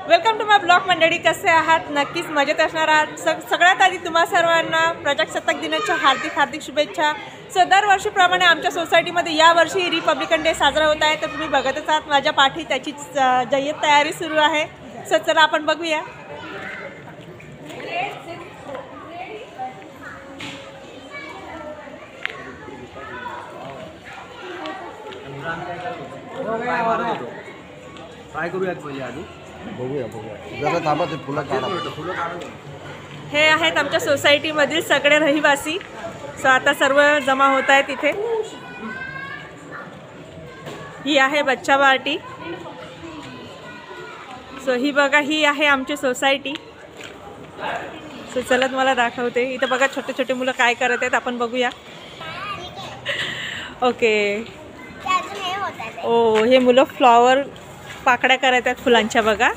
Welcome to my blog मंडळी. कसे आहात? नक्कीच मजेत असणार आहात. सगळ्यात आधी तुम्हा सर्वांना प्रजासत्ताक दिनाच्या हार्दिक शुभेच्छा. दरवर्षीप्रमाणे आमच्या सोसायटीमध्ये यावर्षी रिपब्लिकन डे साजरा होत आहे. तर तुम्ही बघतच आहात माझ्या पाठी त्याची जय्यत तयारी सुरू आहे. चला आपण बघूया. ट्राय करूयात पहिले आधी बघूया जरा थांबा ते फुलं काढा. हे आहेत आमच्या सोसायटीमधील सगळे रहिवासी. आता सर्व जमा होत आहेत इथे. ही आहे बच्चा पार्टी. ही बघा, ही आहे आमची सोसायटी. चला तुम्हाला दाखवते. इथे बघा छोटे छोटे मुलं काय करत आहेत, आपण बघूया. ओके. ओ, हे मुलं फ्लॉवर पाकड्या करत आहेत फुलांच्या. बघा,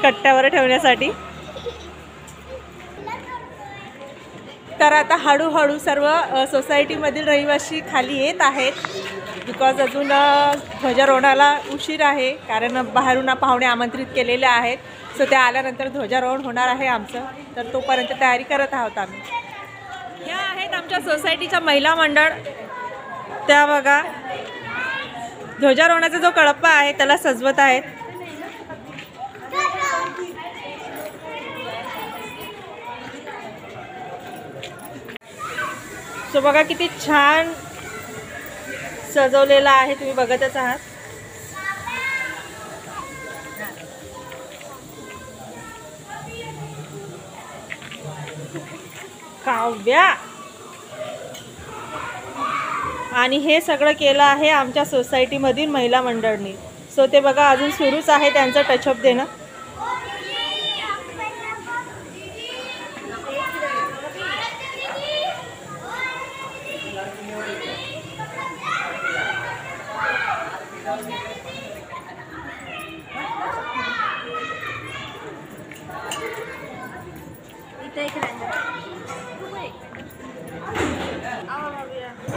कट्ट्यावर ठेवण्यासाठी. तर आता हळूहळू सर्व सोसायटीमधील रहिवासी खाली येत आहेत. बिकॉज अजून ध्वजारोहणाला उशीर आहे, कारण बाहेरून पाहुणे आमंत्रित केलेले आहेत. सो ते आल्यानंतर ध्वजारोहण होणार आहे आमचं. तर तोपर्यंत तयारी करत आहोत आम्ही. ह्या आहेत आमच्या सोसायटीच्या महिला मंडळ. त्या बघा, ध्वजारोहणाचा जो कळप्पा आहे त्याला सजवत आहेत. सो बघा किती छान सजवलेला आहे, तुम्ही बघतच आहात. काव्या. आणि हे सगळं केलं आहे आमच्या सोसायटीमधील महिला मंडळांनी. सो ते बघा अजून सुरूच आहे त्यांचं टचअप देणं.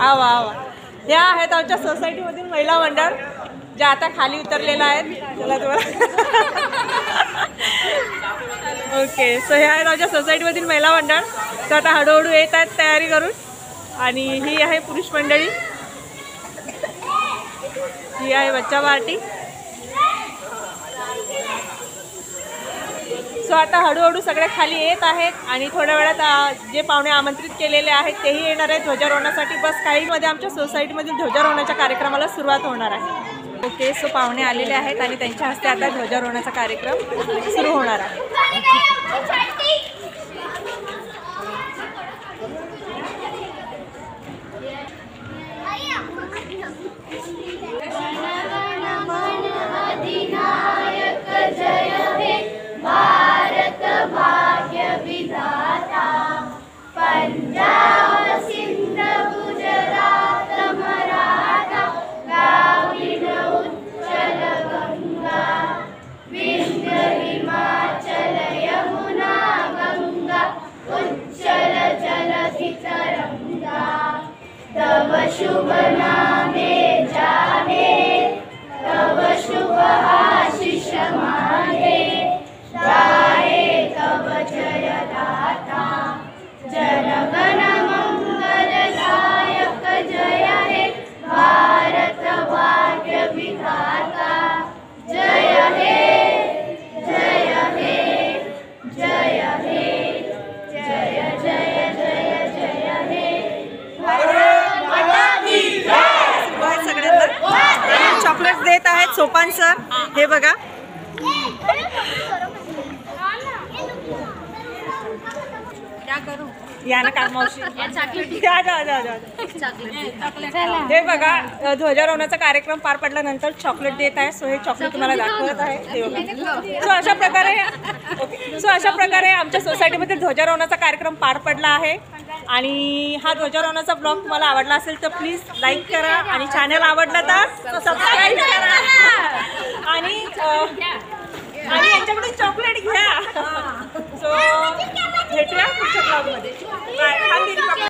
आवा आवा. या आहेत आमच्या सोसायटीमधील महिला मंडळ, ज्या आता खाली उतरलेल्या आहेत. चला तुम्हाला. ओके. सो हे आहेत आमच्या सोसायटीमधील महिला मंडळ. तर आता हळूहळू येत आहेत तयारी करून. आणि ही आहे पुरुष मंडळी. ही आहे बच्चा पार्टी. सो आता हळूहळू सगळे खाली येत आहेत. आणि थोड्या वेळात जे पाहुणे आमंत्रित केलेले आहेत तेही येणार आहेत ध्वजारोहणासाठी. बस काहीमध्ये आमच्या सोसायटीमधील ध्वजारोहणाच्या कार्यक्रमाला सुरुवात होणार आहे. ओके. सो पाहुणे आलेले आहेत आणि त्यांच्या हस्ते आता ध्वजारोहणाचा कार्यक्रम सुरू होणार आहे. भारत भाग्य विधाता, पंजाब सिंध गुजरात मराठा, द्राविड उच्चल गंगा, विंध्य हिमाचल यमुना गंगा, उच्चल जलधि तरंगा, तव शुभ नामे जाने, तव शुभ आशीष माने, गाये तव जय दाता, जनगण मंगलदायक जय हे भारत भाग्य विधाता, जय हे जय हे जय हे जय जय जय जय हे भारत माता की जय. सगळ्यांना चॉकलेट देत आहेत सोपान सर. हे बघा, या ना का मावशी. हे बघा, ध्वजारोहणाचा कार्यक्रम पार पडल्यानंतर चॉकलेट देत आहे. सो हे चॉकलेट तुम्हाला दाखवत आहे. हे बघा. सो अशा प्रकारे आमच्या सोसायटीमध्ये ध्वजारोहणाचा कार्यक्रम पार पडला आहे. आणि हा ध्वजारोहणाचा ब्लॉग तुम्हाला आवडला असेल तर प्लीज लाईक करा. आणि चॅनल आवडला तर सबस्क्राईब करा. आणि यांच्याकडून चॉकलेट घ्या. सो भेटूया पुढच्या ब्लॉगमध्ये. बाय.